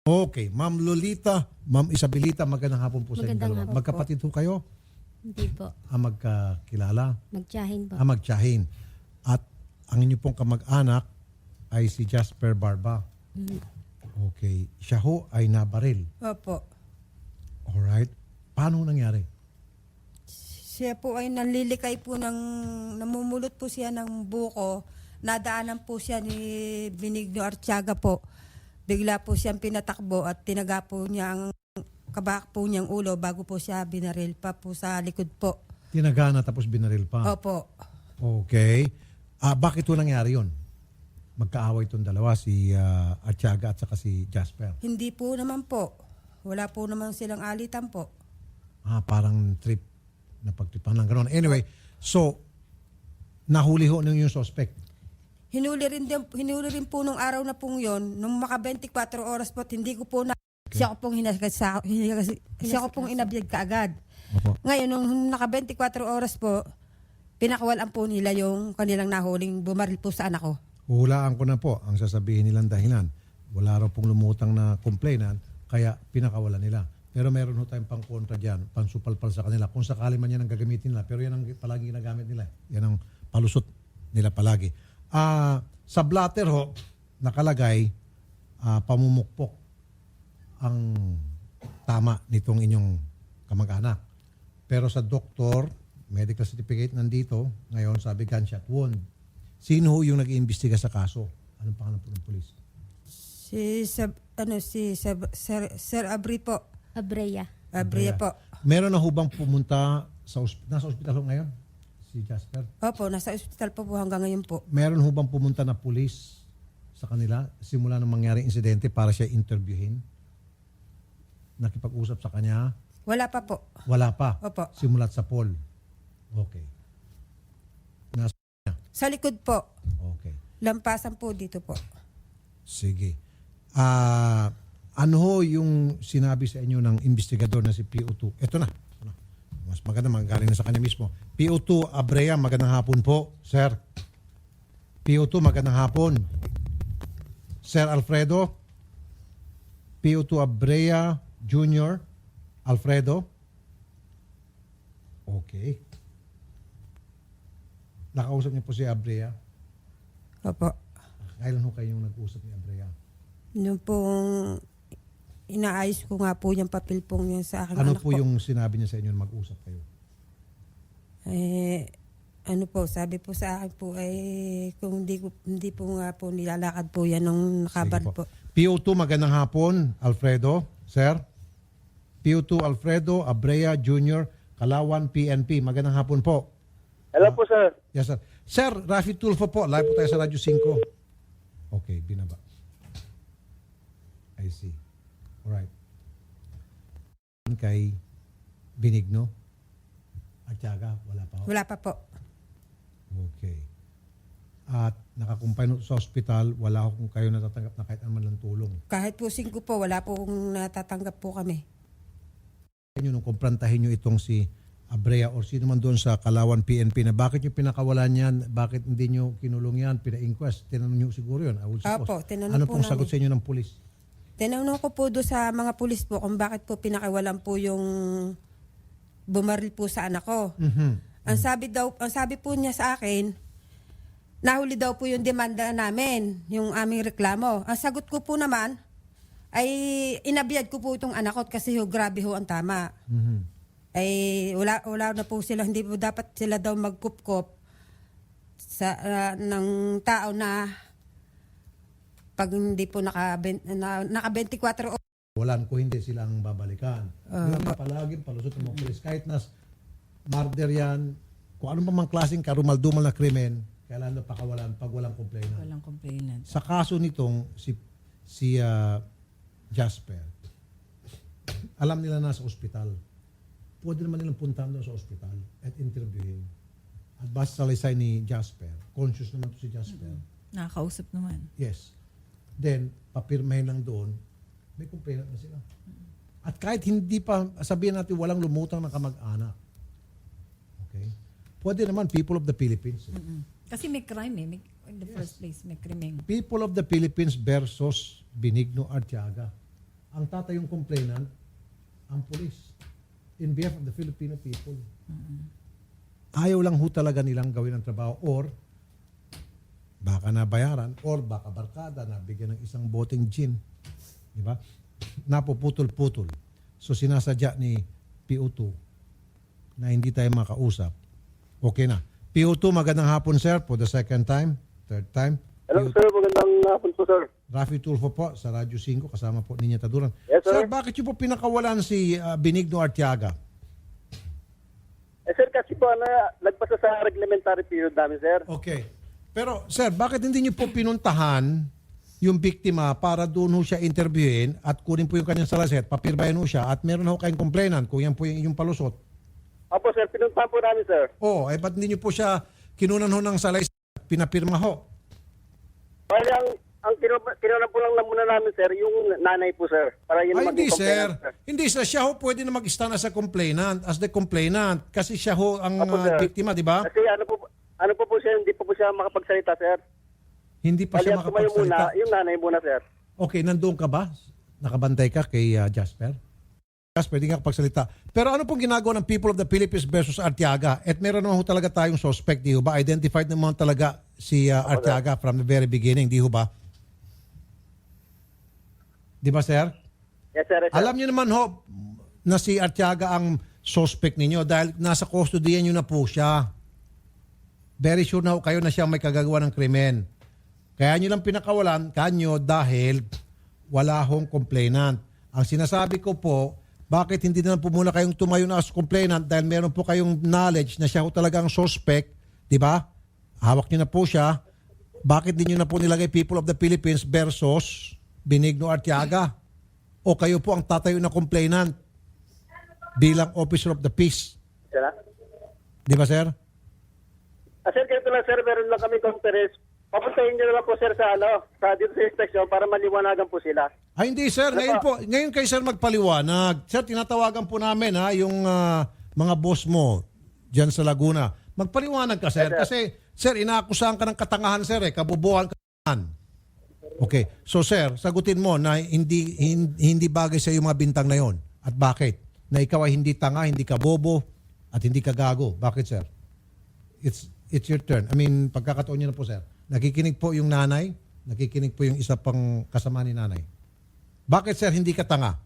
Okay, Ma'am Lolita, Ma'am Isabelita, magandang hapon po sa inyong Magandang dalawa. hapon po. Magkapatid ho kayo? Hindi po. Magkakilala? Magtiyahin po. Magtiyahin. At ang inyo pong kamag-anak ay si Jasper Barba. Okay. Siya ho ay nabaril. Opo. Alright. Paano nangyari? Siya po ay nanlilikay po namumulot po siya ng buko. Nadaanan po siya ni Benigno Artiaga po. Bigla po siyang pinatakbo at tinaga po niya ang kabak po niyang ulo bago po siya binaril pa po sa likod po. Tinagana tapos binaril pa. Opo. Okay. Bakit ho nangyari yun? Magkaaway itong dalawa, si Artiaga at saka si Jasper. Hindi po naman po. Wala po naman silang alitan po. Parang trip na pagtripan lang gano'n. Anyway, so, nahuli ho ng yung suspect. Hinuli rin po nung araw na pong yon, nung maka 24 oras po, hindi ko po na siya ko pong siya ko pong inabyag kaagad. Opo. Ngayon, nung naka 24 oras po, pinakawalan po nila yung kanilang nahuling bumaril po sa anak ko. Huhulaan ko na po ang sasabihin nilang dahilan. Wala raw pong lumutang na complainant, kaya pinakawalan nila. Pero meron ho tayong pang-kontra dyan, pansupalpal sa kanila. Kung sakali man yan ang gagamitin nila, pero yan ang palagi ginagamit nila. Yan ang palusot nila palagi. Sa blatter ho, nakalagay, pamumukpok ang tama nitong inyong kamag-anak. Pero sa doktor, medical certificate nandito, ngayon sabi gunshot wound. Sino ho yung nag-iimbestiga sa kaso? Anong pangalan po ng polis? Sir Abri po. Abreya. Abri po. Meron na ho bang pumunta sa nasa ospital ho ngayon? Si Jasper? Opo, nasa ospital po hanggang ngayon po. Meron ho bang pumunta na pulis sa kanila simula nang mangyaring insidente para siya interviewin? Nakipag-usap sa kanya? Wala pa po. Wala pa? Opo. Simulat sa poll? Okay. Sa likod po. Okay. Lampasan po dito po. Sige. Ano ho yung sinabi sa inyo ng investigador na si PO2? Ito na. Mas maganda, magaling na sa kanya mismo. PO2 Abrea, magandang hapon po, sir. PO2, magandang hapon. Sir Alfredo. PO2 Abrea Jr. Alfredo. Okay. Nakausap niyo po si Abrea. Opo. Kailan ho kayong nag-usap ni Abrea? Noong pong inaayos ko nga po yung papel pong yan sa aking Ano anak po yung sinabi niya sa inyo na mag-usap kayo? Ano po, sabi po sa akin po, kung hindi po nga po nilalakad po yan nung nakabaril Sige po. PO2, magandang hapon, Alfredo, sir. PO2 Alfredo Abrea Jr., Kalawan, PNP. Magandang hapon po. Hello po, sir. Yes, sir. Sir, Rafi Tulfo po. Live po tayo sa Radyo 5. Okay, binaba. I see. Alright. Kay Benigno Artiaga, wala pa ho? Wala pa po. Okay. At nakakumpay sa ospital, wala ho kung kayo natatanggap na kahit anong lang tulong. Kahit po 5 po, wala po kung natatanggap po kami. Nung kumprantahin nyo itong si Abrea or sino man doon sa Kalawan PNP na bakit nyo pinakawalan yan, bakit hindi nyo kinulong yan, pina-inquest, tinanong nyo siguro yun. I would suppose. Opo, tinanong Ano po pong sagot namin. sa inyo ng pulis? Tinanong ko po doon sa mga pulis po kung bakit po pinakawalan po yung bumaril po sa anak ko. Ang sabi po niya sa akin, nahuli daw po yung demanda namin, yung aming reklamo. Ang sagot ko po naman ay inabiyad ko po itong anak ko kasi grabe ho ang tama. Ay wala na po sila, hindi po dapat sila daw magkupkop sa ng tao na pag hindi po naka 24 oras. Walan ko hindi silang babalikan. Yun nga palagi palusot ng mga pulis. Kahit na murder yan, kung ano pa mang klaseng karumal-dumal na krimen, kailangan na pakawalan pag walang complainant. Walang complainant. Sa kaso nitong si Jasper, alam nila nasa ospital. Pwede naman nilang puntahan doon sa ospital at interviewin. At basta sa lisay ni Jasper, conscious naman to si Jasper. Nakakausap naman. Yes. Then, papirmahin lang doon, may complainant na sila. At kahit hindi pa, sabihin natin walang lumutang na kamag-anak. Okay? Pwede naman people of the Philippines. Kasi may crime eh. In the first place, may krimen. People of the Philippines versus Benigno Artiaga. ang tatay yung complainant, ang police. In behalf of the Filipino people. Ayaw lang ho talaga nilang gawin ang trabaho or baka nabayaran or baka barkada na bigyan ng isang boteng gin. Di ba? Napuputol-putol. So sinasadya ni PO2 na hindi tayo makausap. Okay na. PO2, magandang hapon sir for the second time, third time. Hello sir, magandang hapon po sir. Rafi Tulfo po sa Radyo 5 kasama po Ninya Taduran. Yes, sir. Sir, bakit niyo po pinakawalan si Benigno Artiaga? Sir, kasi po nagpasa sa reglementary period namin sir. Okay. Pero sir, bakit hindi niyo po pinuntahan yung biktima para doon ho siya interviewin at kunin po yung kanyang salaset, papirmahin ho siya at meron ho kayong complainant kung yan po yung inyong palusot? Opo sir, pinuntahan po namin sir. Oh, ba't hindi niyo po siya kinunan ho ng salaset at pinapirma ho? Bali ang kinunan po lang muna namin sir, yung nanay po sir. Para yun Ay, hindi maging sir. complainant, Hindi sir. Siya ho pwede na mag-stand as a complainant, as the complainant. Kasi siya ho ang Opo, sir. biktima, di ba? Kasi ano po siya, hindi po siya makapagsalita sir. Hindi pa Bali siya ang tumayo muna, makapagsalita. yung nanay muna sir. Okay, nandoon ka ba? Nakabantay ka kay Jasper? Jasper, hindi ka kapagsalita. Pero ano pong ginagawa ng People of the Philippines versus Artiaga? At meron naman ho talaga tayong suspect, di ho ba? Identified naman talaga si Artiaga from the very beginning, di ho ba? Di ba, sir? Yes sir, yes, sir. Alam niyo naman ho na si Artiaga ang suspect ninyo dahil nasa custody niyo na po siya. Very sure na ho kayo na siya may kagagawa ng krimen. Kaya niyo lang pinakawalan kanyo dahil wala hong complainant. Ang sinasabi ko po, bakit hindi na po muna kayong tumayo na as complainant dahil meron po kayong knowledge na siya ho talaga ang suspect, di ba? Hawak niyo na po siya. Bakit di niyo na po nilagay People of the Philippines versus Benigno Artiaga? O kayo po ang tatayo na complainant bilang officer of the peace? Sir, Di ba, sir? sir, ganito lang sir, meron lang kami conference. Papuntahin niyo na lang po sir sa dito sa inspection para maliwanagan po sila. Ay hindi sir, ngayon kayo sir magpaliwanag. Sir, tinatawagan po namin yung mga boss mo diyan sa Laguna. Magpaliwanag ka sir Yes, sir. kasi sir inaakusahan ka ng katangahan sir kabubuhan ka. Okay. So sir, sagutin mo na hindi bagay sa iyo mga bintang na 'yon. At bakit? Na ikaw ay hindi tanga, hindi ka bobo at hindi ka gago. Bakit sir? It's your turn. I mean, pagkakataon niyo na po sir. Nakikinig po yung nanay, nakikinig po yung isa pang kasama ni nanay. Bakit sir hindi ka tanga?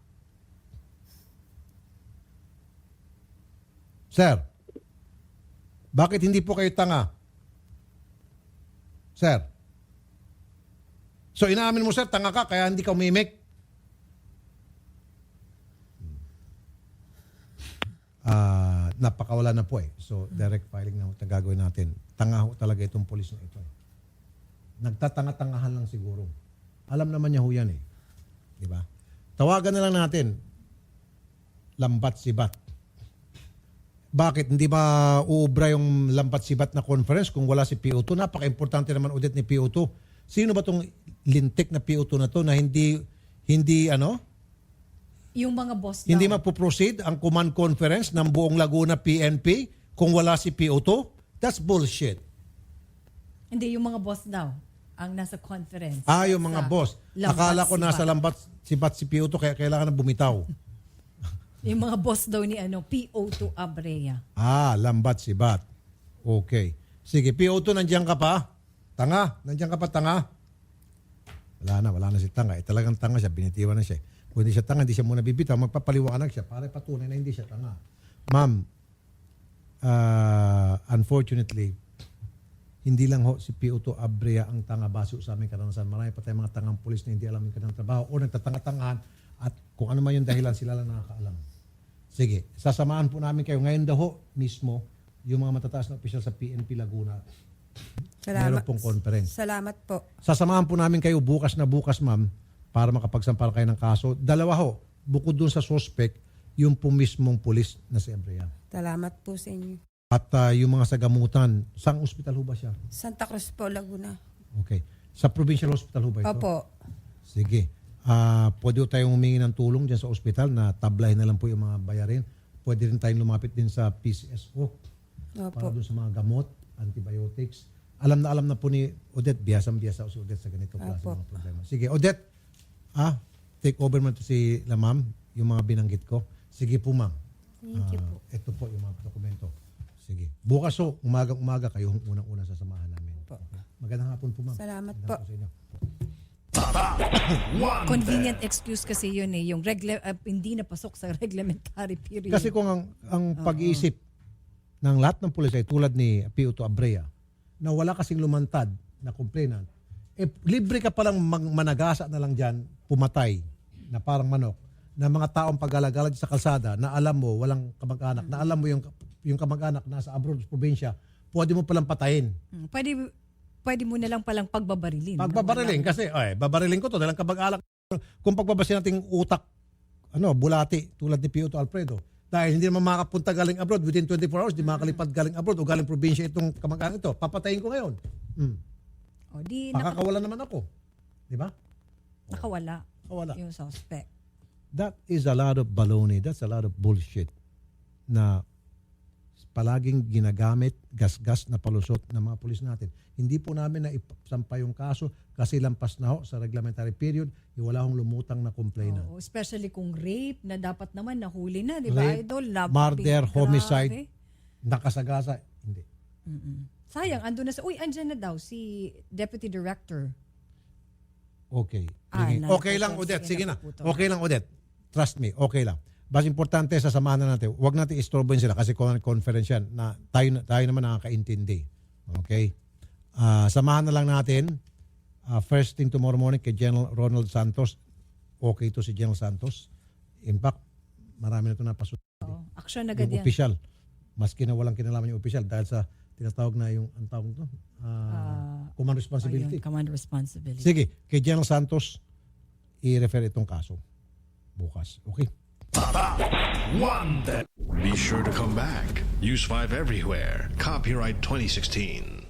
Sir, bakit hindi po kayo tanga? Sir. So inaamin mo sir, tanga ka kaya hindi ka umimik? Napakawala na po eh. So direct filing na ito gagawin natin. Tanga ho talaga itong polis na ito. Nagtatanga-tangahan lang siguro. Alam naman niya ho yan eh. Di ba? Tawagan na lang natin. Lambat Sibat. Bakit? Hindi ba uubra yung Lambat Sibat na conference kung wala si PO2? Napaka-importante naman ulit ni PO2. Sino ba tong lintik na PO2 na to na hindi Yung mga boss hindi daw. mapuproceed ang command conference ng buong Laguna PNP kung wala si PO2? That's bullshit. Hindi, yung mga boss daw ang nasa conference. Yung mga Sa boss. Lambat Akala ko nasa Sibat. Lambat Sibat si PO2 kaya kailangan na bumitaw. Yung mga boss daw ni PO2 Abrea. Lambat Sibat. Okay. Sige, PO2 nandiyan ka pa? Tanga? Nandiyan ka pa tanga? Wala na si tanga. Talagang tanga siya. Binitiwan na siya. Kung hindi siya tanga, hindi siya muna bibitaw. Magpapaliwanag siya para patunay na hindi siya tanga. Ma'am, unfortunately, hindi lang ho si PO2 Abrea ang tanga base sa aming karanasan. Marami pa tayong mga tangang pulis na hindi alam yung kanilang trabaho o nagtatanga-tangahan at kung ano man yung dahilan, sila lang nakakaalam. Sige, sasamahan po namin kayo. Ngayon daw ho, mismo, yung mga matataas na opisyal sa PNP Laguna, meron pong conference. Salamat po. Sasamahan po namin kayo bukas na bukas, ma'am, para makapagsampal kayo ng kaso. Dalawa ho, bukod dun sa suspect, yung po mismong pulis na si Abrea. Salamat po sa inyo. At yung mga sagamutan, saang ospital ho ba siya? Santa Cruz po, Laguna. Okay. Sa provincial hospital ho ba ito? Opo. Sige. Pwede ho tayong humingi ng tulong dyan sa ospital na tablahin na lang po yung mga bayarin. Pwede rin tayong lumapit din sa PCSO para Opo. doon sa mga gamot, antibiotics. Alam na po ni Odette, biyasang-biyasa si Odette sa ganito klase Opo. mga problema. Sige, Odette, take over mo to si la ma'am, yung mga binanggit ko. Sige po, ma'am. Thank you po. Ito po yung mga dokumento. Sige. Bukas ho, umagang-umaga kayo ang unang-una sasamahan namin. Okay. Magandang hapon po, ma'am. Salamat Magandang po. hapon sa inyo. Convenient excuse kasi yun eh. Yung hindi napasok sa reglementary period. Kasi kung ang pag-iisip ng lahat ng pulis ay tulad ni P.O. Abrea, na wala kasing lumantad na complainant, libre ka palang managasa na lang dyan, pumatay, na parang manok, na mga taong pag-alagalag sa kalsada, na alam mo, walang kamag-anak, na alam mo yung kamag-anak nasa abroad, probinsya, pwede mo palang patayin. Pwede mo na lang palang pagbabarilin. Pagbabarilin, kasi, babarilin ko to, dahil kamag-anak, kung pagbabasi nating utak, bulati, tulad ni P.O. Alfredo, dahil hindi naman makapunta galing abroad within 24 hours, di makalipad galing abroad o galing probinsya itong kamag-anak ito, papatayin ko ngayon. O di Pakakawalan naman ako. Di ba? nakawala Wala. yung suspect. That is a lot of baloney. That's a lot of bullshit na palaging ginagamit, gas-gas na palusot ng mga pulis natin. Hindi po namin na isampa yung kaso kasi lampas na ho sa reglementary period, wala hong lumutang na complainant. Oo, especially kung rape na dapat naman nahuli na, di ba, Rape, idol? murder, Grabe. homicide, nakasagasa, hindi. Sayang, andun na andyan na daw si Deputy Director. Okay. Okay lang, Odette. Sige na. napuputol. Okay lang, Odette. Trust me, okay lang. Mas importante, sasamahan na natin. Huwag natin istorbohin sila kasi conference yan na tayo naman nakakaintindi. Okay? Samahan na lang natin. First thing tomorrow morning kay General Ronald Santos. Okay to si General Santos. In fact, marami na ito napasunod. Oo, action agad Yung yan. official. Maski na walang kinalaman yung official dahil sa tinatawag na yung, ang tawag ito? Command responsibility. Ayun, command responsibility. Sige, kay General Santos, i-refer itong kaso. Bukas. Okay? Be sure to come back. Use 5 everywhere. Copyright 2016.